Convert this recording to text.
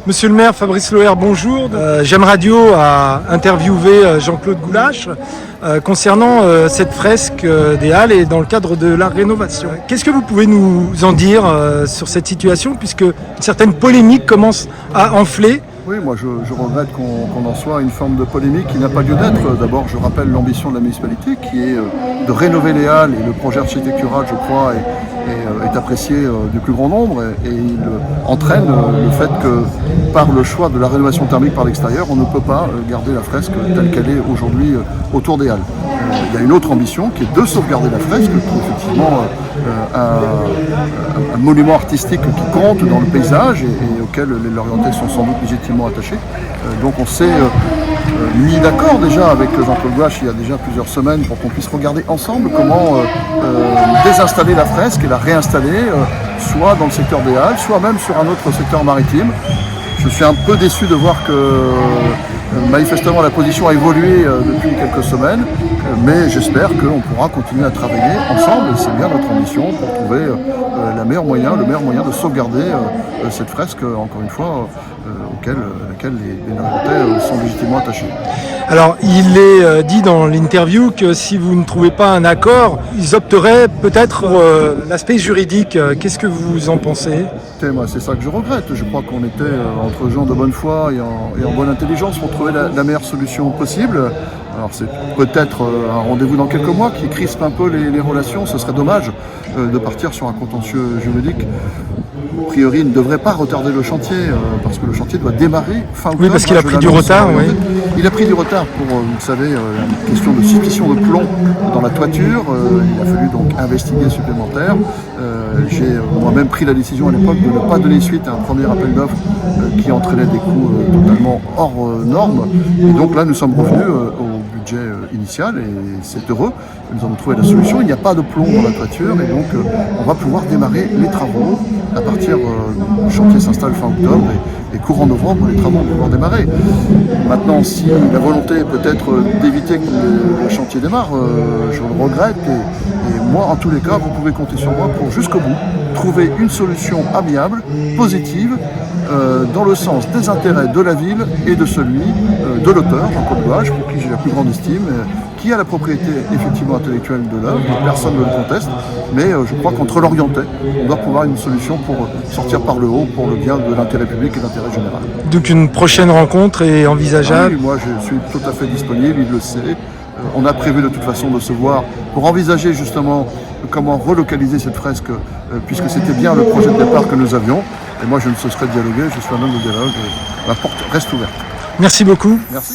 Monsieur le maire Fabrice Loher, bonjour. J'aime Radio a interviewé Jean-Claude Goulache concernant cette fresque des Halles et dans le cadre de la rénovation. Qu'est-ce que vous pouvez nous en dire sur cette situation, puisque certaines polémiques commencent à enfler? Oui, moi je regrette qu'on en soit une forme de polémique qui n'a pas lieu d'être. D'abord, je rappelle l'ambition de la municipalité qui est de rénover les Halles, et le projet architectural, je crois, est apprécié du plus grand nombre, et il entraîne le fait que par le choix de la rénovation thermique par l'extérieur, on ne peut pas garder la fresque telle qu'elle est aujourd'hui autour des Halles. Il y a une autre ambition qui est de sauvegarder la fresque, qui est effectivement un monument artistique qui compte dans le paysage et auquel les Lorientais sont sans doute légitimement attachés. Donc on s'est mis d'accord déjà avec Jean-Claude Goulache il y a déjà plusieurs semaines pour qu'on puisse regarder ensemble comment désinstaller la fresque et la réinstaller, soit dans le secteur des Halles, soit même sur un autre secteur maritime. Je suis un peu déçu de voir que manifestement la position a évolué depuis quelques semaines, mais j'espère qu'on pourra continuer à travailler ensemble, et c'est bien notre ambition, pour trouver le meilleur moyen de sauvegarder cette fresque, encore une fois, laquelle les Lorientais sont légitimement attachés. Alors, il est dit dans l'interview que si vous ne trouvez pas un accord, ils opteraient peut-être pour l'aspect juridique. Qu'est-ce que vous en pensez? Moi, c'est ça que je regrette. Je crois qu'on était entre gens de bonne foi et en bonne intelligence pour trouver la meilleure solution possible. Alors c'est peut-être un rendez-vous dans quelques mois qui crispe un peu les relations. Ce serait dommage de partir sur un contentieux juridique. A priori, il ne devrait pas retarder le chantier, parce que le chantier doit démarrer fin octobre. Oui, parce qu'il a pris du retard, oui. Il a pris du retard pour, vous savez, une question de suspicion de plomb dans la toiture. Il a fallu donc investiguer supplémentaire. J'ai moi-même pris la décision à l'époque de ne pas donner suite à un premier appel d'offres qui entraînait des coûts totalement hors normes. Et donc là, nous sommes revenus au budget initial, et c'est heureux. Nous avons trouvé la solution. Il n'y a pas de plomb dans la toiture, et donc on va pouvoir démarrer les travaux à partir du chantier s'installe fin octobre, et courant novembre, les travaux vont pouvoir démarrer. Maintenant, si la volonté peut être d'éviter que le chantier démarre, je le regrette, et moi, en tous les cas, vous pouvez compter sur moi pour jusqu'au bout trouver une solution amiable, positive, dans le sens des intérêts de la ville et de celui de l'auteur, Jean-Claude Goulache, pour qui j'ai la plus grande estime, qui a la propriété effectivement intellectuelle de l'œuvre, personne ne le conteste, mais je crois qu'entre Lorientais, on doit pouvoir une solution pour sortir par le haut, pour le bien de l'intérêt public et de l'intérêt général. Donc une prochaine rencontre est envisageable? Oui, moi je suis tout à fait disponible, il le sait. On a prévu de toute façon de se voir pour envisager justement comment relocaliser cette fresque, puisque c'était bien le projet de départ que nous avions. Et moi je ne cesserai de dialoguer, je suis un homme de dialogue, la porte reste ouverte. Merci beaucoup. Merci.